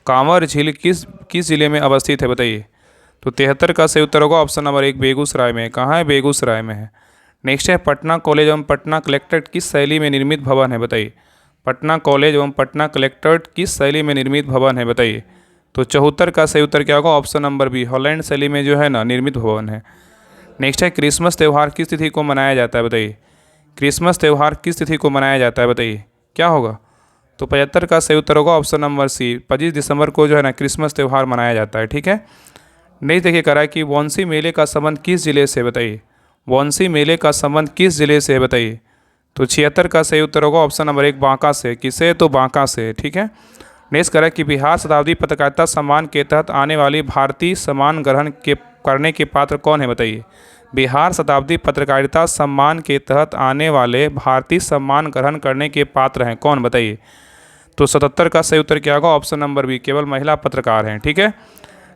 कांवर झील किस जिले में अवस्थित है? बताइए। तो 73 का सही उत्तर होगा ऑप्शन नंबर 1 बेगूसराय में। कहाँ है? बेगूसराय में है। नेक्स्ट है पटना कॉलेज एवं पटना कलेक्ट्रेट किस शैली में निर्मित भवन है? बताइए। पटना कॉलेज एवं पटना कलेक्ट्रेट किस शैली में निर्मित भवन है? बताइए। तो 74 का सही उत्तर क्या होगा? ऑप्शन नंबर बी हॉलैंड शैली में जो है ना निर्मित भवन है। नेक्स्ट है क्रिसमस त्यौहार किस तिथि को मनाया जाता है? बताइए। क्रिसमस त्यौहार किस तिथि को मनाया जाता है? बताइए, क्या होगा? तो 75 का सही उत्तर होगा ऑप्शन नंबर सी 25 दिसंबर को जो है ना क्रिसमस त्यौहार मनाया जाता है। ठीक है, नहीं देखिए कह रहा है कि वाराणसी मेले का संबंध किस जिले से? बताइए। वाराणसी मेले का संबंध किस जिले से? बताइए। तो 76 का सही उत्तर होगा ऑप्शन नंबर 1 बांका से। किसे? तो बांका से। ठीक है, नेक्स्ट कह रहा है कि बिहार शताब्दी पत्रकारिता सम्मान के तहत आने वाली भारतीय सम्मान ग्रहण करने के पात्र कौन है? बताइए। बिहार शताब्दी पत्रकारिता सम्मान के तहत आने वाले भारतीय सम्मान ग्रहण करने के पात्र हैं कौन? बताइए। तो 77 का सही उत्तर क्या होगा? ऑप्शन नंबर बी केवल महिला पत्रकार हैं। ठीक है,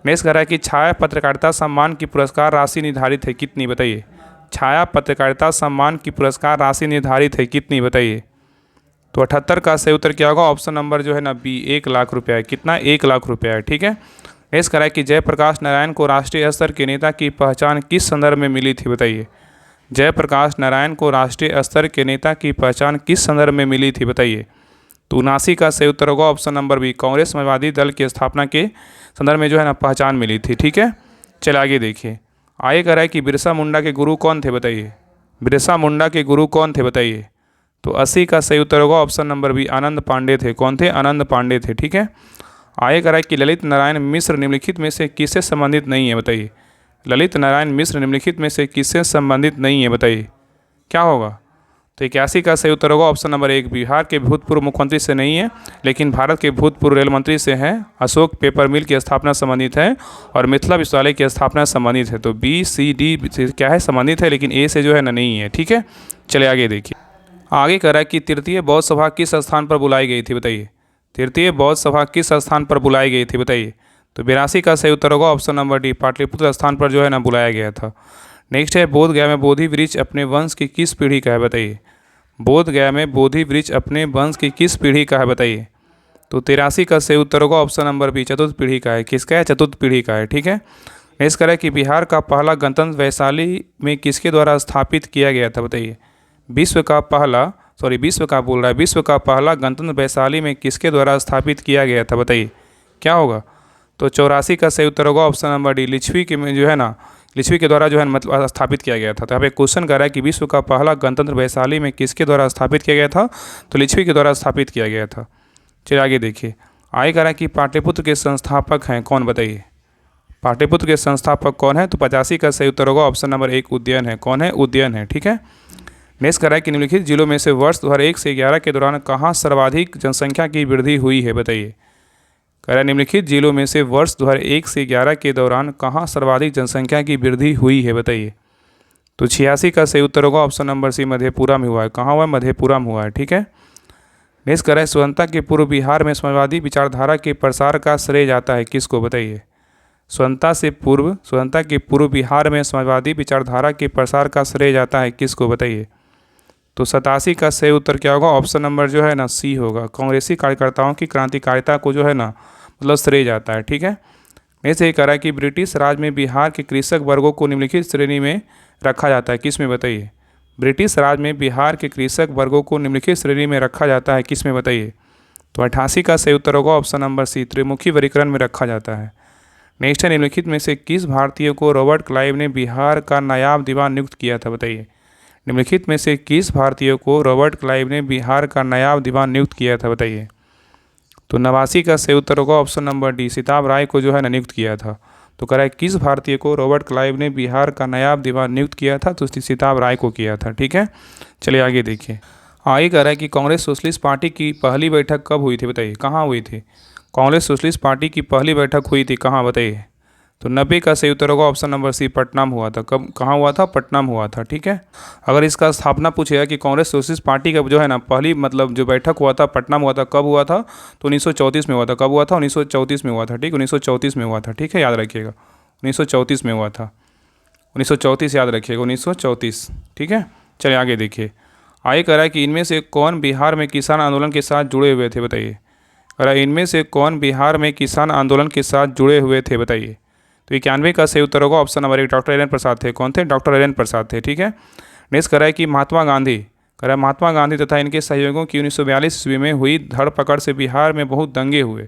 नेक्स्ट कह रहा है कि छाया पत्रकारिता सम्मान की पुरस्कार राशि निर्धारित है कितनी? बताइए। छाया पत्रकारिता सम्मान की पुरस्कार राशि निर्धारित है कितनी? बताइए। तो 78 का सही उत्तर क्या होगा? ऑप्शन नंबर जो है ना बी 1 लाख रुपया है। कितना? 1 लाख रुपया है। ठीक है, नेक्स्ट कह रहा है कि जयप्रकाश नारायण को राष्ट्रीय स्तर के नेता की पहचान किस संदर्भ में मिली थी? बताइए। जयप्रकाश नारायण को राष्ट्रीय स्तर के नेता की पहचान किस संदर्भ में मिली थी? बताइए। तो 79 का सही उत्तर होगा option number B Congress Samajwadi Dal की स्थापना के संदर्भ में जो है ना पहचान मिली थी। ठीक है, चलिए आगे देखिए। आगे कह रहा है कि बिरसा मुंडा के गुरु कौन थे? बताइए। बिरसा मुंडा के गुरु कौन थे? बताइए। तो 80 का सही उत्तर होगा ऑप्शन नंबर बी आनंद पांडे थे। कौन थे? आनंद पांडे थे। ठीक है, आगे कह रहा है कि ललित नारायण मिश्र निम्नलिखित में से किससे संबंधित नहीं है? बताइए। ललित नारायण मिश्र निम्नलिखित में से किससे संबंधित नहीं है? बताइए, क्या होगा? तो 81 का सही उत्तर होगा ऑप्शन नंबर 1 बिहार के भूतपूर्व मुख्यमंत्री से नहीं है, लेकिन भारत के भूतपूर्व रेल मंत्री से हैं। अशोक पेपर मिल की स्थापना संबंधित है और मिथिला विश्वविद्यालय की स्थापना संबंधित है। तो बी सी डी क्या है? संबंधित है, लेकिन ए से जो है ना नहीं है। ठीक है, चलिए आगे देखिए। आगे कह रहा है कि तृतीय बौद्ध सभा किस स्थान पर बुलाई गई थी? बताइए। तृतीय बौद्ध सभा किस स्थान पर बुलाई गई थी? बताइए। तो 82 का सही उत्तर होगा ऑप्शन नंबर डी पाटलिपुत्र स्थान पर जो है ना बुलाया गया था। नेक्स्ट है बोध गया में बोधि वृक्ष अपने वंश की किस पीढ़ी का है? बताइए। बोध गया में बोधि वृक्ष अपने वंश की किस पीढ़ी का है? बताइए। तो 83 का सही उत्तर होगा ऑप्शन नंबर बी चतुर्थ पीढ़ी का है। किसका है? चतुर्थ पीढ़ी का है। ठीक है, नेक्स्ट कह रहा है कि बिहार का पहला गणतंत्र वैशाली में किसके द्वारा स्थापित किया गया था? बताइए। विश्व का पहला गणतंत्र वैशाली में किसके द्वारा स्थापित किया गया था? बताइए, क्या होगा? तो 84 का सही उत्तर होगा ऑप्शन नंबर डी लिच्छवी के में जो है ना लिच्छवी के द्वारा जो है मतलब स्थापित किया गया था। तो यहाँ पे क्वेश्चन कर रहा है कि विश्व का पहला गणतंत्र वैशाली में किसके द्वारा स्थापित किया गया था, तो लिच्छवी के द्वारा स्थापित किया गया था। चलिए आगे देखिए, आगे कह रहा है कि पाटलिपुत्र के संस्थापक हैं कौन, बताइए। पाटलिपुत्र के संस्थापक कौन है, तो 85 का सही उत्तर होगा ऑप्शन नंबर 1 उदयन है। कौन है, उदयन है, ठीक है। नेक्स्ट कर रहा है कि निम्नलिखित जिलों में से वर्ष 2001 से 11 के दौरान कहाँ सर्वाधिक जनसंख्या की वृद्धि हुई है, बताइए। कह रहा है निम्नलिखित जिलों में से वर्ष 2001 से 11 के दौरान कहाँ सर्वाधिक जनसंख्या की वृद्धि हुई है, बताइए। तो 86 का सही उत्तर होगा ऑप्शन नंबर सी मधेपुरा में हुआ है। कहाँ हुआ है, मधेपुरा में हुआ है, ठीक है। नेक्स्ट कर रहा है स्वतंत्रता के पूर्व बिहार में समाजवादी विचारधारा के प्रसार का श्रेय जाता है किसको, बताइए। स्वतंत्रता के पूर्व बिहार में समाजवादी विचारधारा के प्रसार का श्रेय जाता है किसको, बताइए। तो 87 का सही उत्तर क्या होगा, ऑप्शन नंबर जो है ना सी होगा। कांग्रेसी कार्यकर्ताओं की क्रांतिकारिता को जो है ना मतलब श्रेय जाता है, ठीक है। ऐसे ही करा कि ब्रिटिश राज में बिहार के कृषक वर्गों को निम्नलिखित श्रेणी में रखा जाता है किस में, बताइए। ब्रिटिश राज में बिहार के कृषक वर्गों को निम्नलिखित श्रेणी में रखा जाता है किस में, बताइए। तो 88 का सही उत्तर होगा ऑप्शन नंबर सी त्रिमुखी वर्गीकरण में रखा जाता है। नेक्स्ट है निम्नलिखित में से किस भारतीय को रॉबर्ट क्लाइव ने बिहार का नायाब दीवान नियुक्त किया था, बताइए। निम्नलिखित में से किस भारतीय को रॉबर्ट क्लाइव ने बिहार का नायाब दीवान नियुक्त किया था, बताइए। तो 89 का सही उत्तर होगा ऑप्शन नंबर डी सिताब राय को जो है ना नियुक्त किया था। तो कह रहा है किस भारतीय को रॉबर्ट क्लाइव ने बिहार का नायाब दीवान नियुक्त किया था, तो सिताब राय को किया था, ठीक है। चलिए आगे देखिए, आगे कह रहा है कि कांग्रेस सोशलिस्ट पार्टी की पहली बैठक कब हुई थी, बताइए। कहाँ हुई थी, कांग्रेस सोशलिस्ट पार्टी की पहली बैठक हुई थी कहाँ, बताइए। तो 90 का सही उत्तर होगा ऑप्शन नंबर सी पटना में हुआ था। कब, कहाँ हुआ था, पटना में हुआ था, ठीक है। अगर इसका स्थापना पूछेगा कि कांग्रेस सोशलिस्ट पार्टी का जो है ना पहली मतलब जो बैठक हुआ था पटना में हुआ था, कब हुआ था, तो 1934 में हुआ था। कब हुआ था, 1934 में हुआ था, ठीक। 1934 में हुआ था, ठीक है, याद रखिएगा 1934 में हुआ था। 1934 याद रखिएगा, 1934, ठीक है। चलिए आगे देखिए, आगे कह रहा है कि इनमें से कौन बिहार में किसान आंदोलन के साथ जुड़े हुए थे, बताइए। कह रहा है इनमें से कौन बिहार में किसान आंदोलन के साथ जुड़े हुए थे, बताइए। तो 91 का सही उत्तर होगा option number 1 doctor L N Prasad थे। कौन थे, डॉक्टर एल एन प्रसाद थे, ठीक है। नेक्स्ट कह रहा है कि महात्मा गांधी, कह रहा है महात्मा गांधी तथा इनके सहयोगियों की 1942 ईस्वी में हुई धरपकड़ से बिहार में बहुत दंगे हुए।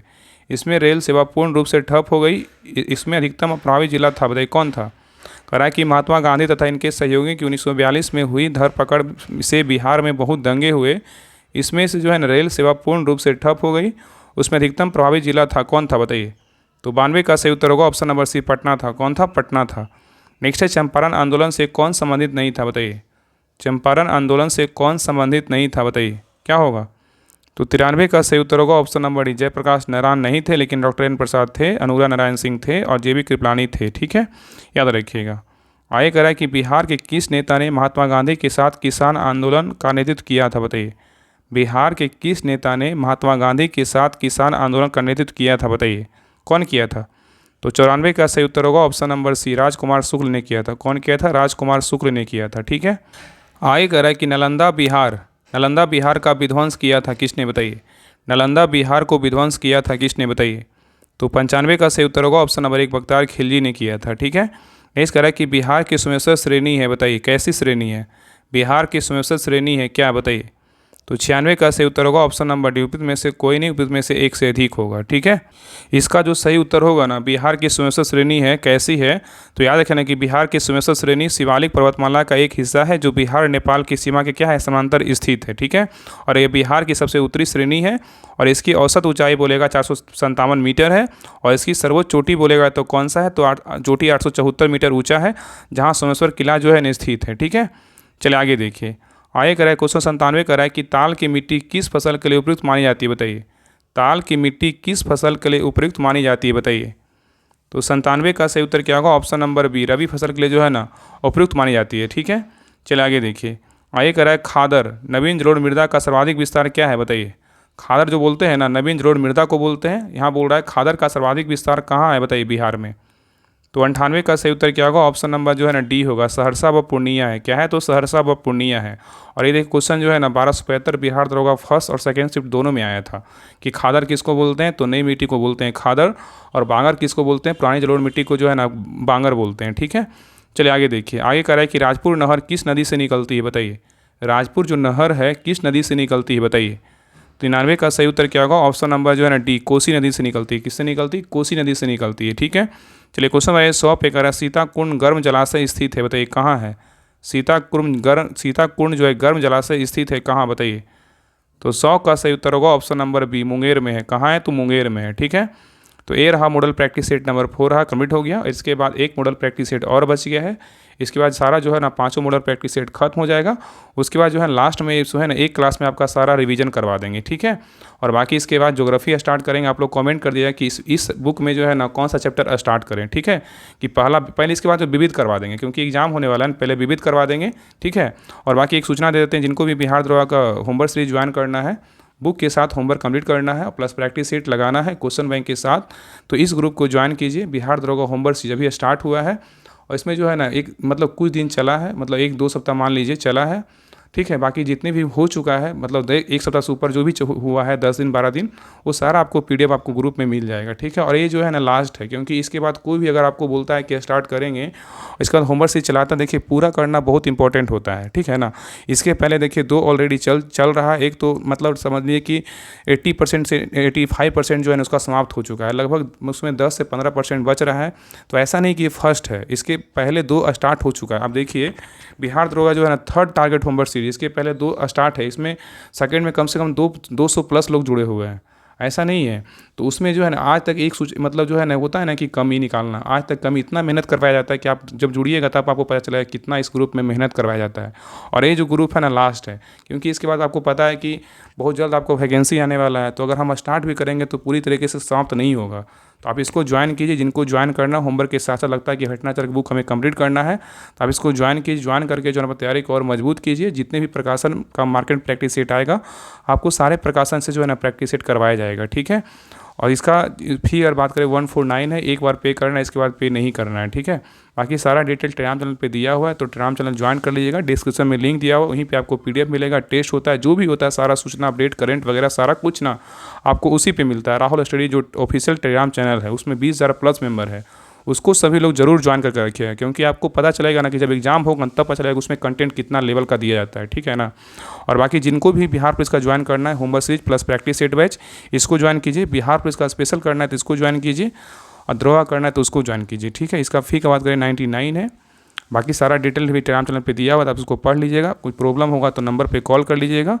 इसमें रेल सेवा पूर्ण रूप से ठप हो गई। इसमें अधिकतम प्रभावित जिला था, बताइए कौन था। कह रहा है कि महात्मा गांधी तथा इनके सहयोगियों की 1942 में हुई धरपकड़ से बिहार में बहुत दंगे हुए। इसमें से जो है ना रेल सेवा पूर्ण रूप से ठप हो गई। उसमें अधिकतम प्रभावित जिला था, कौन था, बताइए। तो 92 का सही उत्तर होगा ऑप्शन नंबर सी पटना था। कौन था, पटना था। नेक्स्ट है चंपारण आंदोलन से कौन संबंधित नहीं था, बताइए। चंपारण आंदोलन से कौन संबंधित नहीं था, बताइए, क्या होगा। तो 93 का सही उत्तर होगा option number D Jayaprakash Narayan नहीं थे, लेकिन डॉक्टर एन प्रसाद थे, अनुरा नारायण सिंह थे और जेबी कृपलानी थे, ठीक है, याद रखिएगा। आगे कह रहा है कि बिहार के किस नेता ने महात्मा गांधी के साथ किसान आंदोलन का नेतृत्व किया था, बताइए। बिहार के किस नेता ने महात्मा गांधी के साथ किसान आंदोलन का नेतृत्व किया था, बताइए, कौन किया था। तो 94 का सही उत्तर होगा ऑप्शन नंबर सी राजकुमार शुक्ल ने किया था। कौन किया था, राजकुमार शुक्ल ने किया था, ठीक है। आगे कह रहा है कि नालंदा बिहार का विध्वंस किया था किसने, बताइए। नालंदा बिहार को विध्वंस किया था किसने, बताइए। तो 95 का सही उत्तर होगा ऑप्शन नंबर 1 बख्तियार खिलजी ने किया था, ठीक है। नेक्स्ट कह रहा है कि बिहार की सुमेश्वर श्रेणी है, बताइए कैसी श्रेणी है। बिहार की सुमेश्वर श्रेणी है क्या, बताइए। तो 96 का सही उत्तर होगा ऑप्शन नंबर डी उपयुक्त में से कोई नहीं, उपयुक्त में से एक से अधिक होगा, ठीक है। इसका जो सही उत्तर होगा ना बिहार की सुमेश्वर श्रेणी है कैसी है, तो याद रखना कि बिहार की सुमेश्वर श्रेणी शिवालिक पर्वतमाला का एक हिस्सा है जो बिहार नेपाल की सीमा के क्या है समांतर स्थित है, ठीक है। और ये बिहार की सबसे उत्तरी श्रेणी है और इसकी औसत ऊंचाई बोलेगा 457 मीटर है और इसकी सर्वोच्च चोटी बोलेगा तो कौन सा है, तो चोटी 874 मीटर ऊँचा है जहाँ सोमेश्वर किला जो है स्थित है, ठीक है। चलिए आगे देखिए, आगे कह रहा है क्वेश्चन 97 कह रहा है कि ताल की मिट्टी किस फसल के लिए उपयुक्त मानी जाती है, बताइए। ताल की मिट्टी किस फसल के लिए उपयुक्त मानी जाती है, बताइए। तो 97 का सही उत्तर क्या होगा ऑप्शन नंबर बी रबी फसल के लिए जो है ना उपयुक्त मानी जाती है, ठीक है। चलिए आगे देखिए, आगे कह रहा है खादर नवीन जलोढ़ मृदा का सर्वाधिक विस्तार क्या है, बताइए। खादर जो बोलते हैं ना नवीन जलोढ़ मृदा को बोलते हैं, यहाँ बोल रहा है खादर का सर्वाधिक विस्तार कहाँ है, बताइए बिहार में। तो 98 का सही उत्तर क्या होगा ऑप्शन नंबर जो है ना डी होगा, सहरसा व पूर्णिया है। क्या है, तो सहरसा व पूर्णिया है। और ये देखिए क्वेश्चन जो है ना 1275 बिहार दरोगा फर्स्ट और सेकंड शिफ्ट दोनों में आया था कि खादर किसको बोलते हैं, तो नई मिट्टी को बोलते हैं खादर, और बांगर किसको बोलते हैं, पुरानी जलोढ़ मिट्टी को जो है ना बांगर बोलते हैं, ठीक है। चलिए आगे देखिए, आगे कह रहा है कि राजपुर नहर किस नदी से निकलती है, बताइए। राजपुर जो नहर है किस नदी से निकलती है, बताइए। 93 का सही उत्तर क्या होगा ऑप्शन नंबर जो है ना डी कोसी नदी से निकलती है। किससे निकलती है, कोसी नदी से निकलती है, ठीक है। चलिए क्वेश्चन है 100 पे कर सीताकुंड गर्म जलाशय स्थित है, बताइए कहाँ है। सीताकुंड जो है गर्म जलाशय स्थित है कहाँ, बताइए। तो 100 का सही उत्तर होगा ऑप्शन नंबर बी, मुंगेर में है। कहाँ है, तो मुंगेर में है, ठीक है। तो ये रहा मॉडल प्रैक्टिस सेट नंबर 4 रहा, कंप्लीट हो गया। इसके बाद एक मॉडल प्रैक्टिस सेट और बच गया है। इसके बाद सारा जो है ना 5 मॉडल प्रैक्टिस सेट खत्म हो जाएगा। उसके बाद जो है लास्ट में जो है ना एक क्लास में आपका सारा रिवीजन करवा देंगे, ठीक है। और बाकी इसके बाद ज्योग्राफी स्टार्ट करेंगे। आप लोग कमेंट कर दिया कि इस बुक में जो है ना कौन सा चैप्टर स्टार्ट करें, ठीक है। कि पहले इसके बाद जो विविध करवा देंगे, क्योंकि एग्जाम होने वाला है, पहले विविध करवा देंगे, ठीक है। और बाकी एक सूचना दे देते हैं, जिनको भी बिहार दरोगा का होमवर्क सीरीज ज्वाइन करना है, बुक के साथ होमवर्क कंप्लीट करना है और प्लस प्रैक्टिस सेट लगाना है क्वेश्चन बैंक के साथ, तो इस ग्रुप को ज्वाइन कीजिए। बिहार दरोगा होमवर्क सीरीज अभी स्टार्ट हुआ है और इसमें जो है ना एक मतलब कुछ दिन चला है, मतलब 1-2 सप्ताह मान लीजिए चला है, ठीक है। बाकी जितने भी हो चुका है, मतलब एक सप्ताह से ऊपर जो भी हुआ है 10 दिन 12 दिन, वो सारा आपको PDF आपको ग्रुप में मिल जाएगा, ठीक है। और ये जो है ना लास्ट है, क्योंकि इसके बाद कोई भी अगर आपको बोलता है कि स्टार्ट करेंगे, इसका होमवर्क से चलाता, देखिए पूरा करना बहुत इंपॉर्टेंट होता है, ठीक है ना। इसके पहले देखिए 2 ऑलरेडी चल रहा है, एक तो मतलब समझ लीजिए कि 80% से 85% जो है ना उसका समाप्त हो चुका है, लगभग उसमें 10 से 15% बच रहा है। तो ऐसा नहीं कि ये फर्स्ट है, इसके पहले 2 स्टार्ट हो चुका है। आप देखिए बिहार दरोगा जो है ना 3rd टारगेट होमवर्क सीरीज, इसके पहले 2 स्टार्ट है, इसमें सेकंड में कम से कम 200 प्लस लोग जुड़े हुए हैं, ऐसा नहीं है। तो उसमें जो है ना आज तक एक मतलब जो है ना होता है ना कि कमी निकालना, आज तक कमी इतना मेहनत करवाया जाता है कि आप जब जुड़िएगा तब आपको पता चलेगा कितना इस ग्रुप में मेहनत करवाया जाता है। और ये जो ग्रुप है ना लास्ट है, क्योंकि इसके बाद आपको पता है कि बहुत जल्द आपको वैकेंसी आने वाला है, तो अगर हम स्टार्ट भी करेंगे तो पूरी तरीके से समाप्त नहीं होगा। तो आप इसको ज्वाइन कीजिए, जिनको ज्वाइन करना होमवर्क के साथ साथ लगता है कि घटनाचक्र बुक हमें कंप्लीट करना है, तो आप इसको ज्वाइन कीजिए। ज्वाइन करके जो है तैयारी को और मजबूत कीजिए। जितने भी प्रकाशन का मार्केट प्रैक्टिस सेट आएगा, आपको सारे प्रकाशन से जो है ना प्रैक्टिस सेट करवाया जाएगा, ठीक है। और इसका फी अगर बात करें 149 है, एक बार पे करना है, इसके बाद पे नहीं करना है, ठीक है। बाकी सारा डिटेल टेलीग्राम चैनल पे दिया हुआ है, तो टेलीग्राम चैनल ज्वाइन कर लीजिएगा। डिस्क्रिप्शन में लिंक दिया हुआ, वहीं पे आपको PDF मिलेगा, टेस्ट होता है, जो भी होता है सारा सूचना अपडेट करंट वगैरह सारा कुछ ना आपको उसी पे मिलता है। राहुल स्टडी जो ऑफिशियल टेलीग्राम चैनल है, उसमें 20,000 प्लस मेंबर है, उसको सभी लोग जरूर ज्वाइन करके रखिए, क्योंकि आपको पता चलेगा ना कि जब एग्जाम होगा तब पता चलेगा उसमें कंटेंट कितना लेवल का दिया जाता है, ठीक है ना। और बाकी जिनको भी बिहार पुलिस का ज्वाइन करना है homework series plus practice set batch, इसको ज्वाइन कीजिए। बिहार पुलिस का स्पेशल करना है तो इसको ज्वाइन कीजिए, और दरोगा करना है तो उसको ज्वाइन कीजिए, ठीक है। इसका फ़ी का बात करें 99 है। बाकी सारा डिटेल भी टेलीग्राम चैनल पे दिया हुआ, आप उसको पढ़ लीजिएगा। कोई प्रॉब्लम होगा तो नंबर पे कॉल कर लीजिएगा।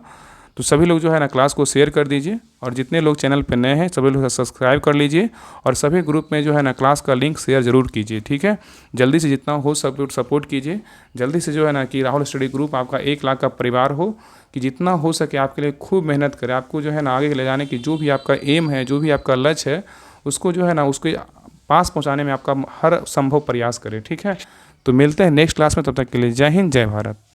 तो सभी लोग जो है ना क्लास को शेयर कर दीजिए, और जितने लोग चैनल पे नए हैं सभी लोग सब्सक्राइब कर लीजिए, और सभी ग्रुप में जो है ना क्लास का लिंक शेयर ज़रूर कीजिए, ठीक है। जल्दी से जितना हो सपोर्ट कीजिए, जल्दी से जो है ना कि राहुल स्टडी ग्रुप आपका 1 लाख का परिवार हो, कि जितना हो सके आपके लिए खूब मेहनत करें। आपको जो है ना आगे ले जाने की जो भी आपका एम है, जो भी आपका लक्ष्य है, उसको जो है ना उसको पास पहुँचाने में आपका हर संभव प्रयास करें, ठीक है। तो मिलते हैं नेक्स्ट क्लास में, तब तक के लिए जय हिंद जय भारत।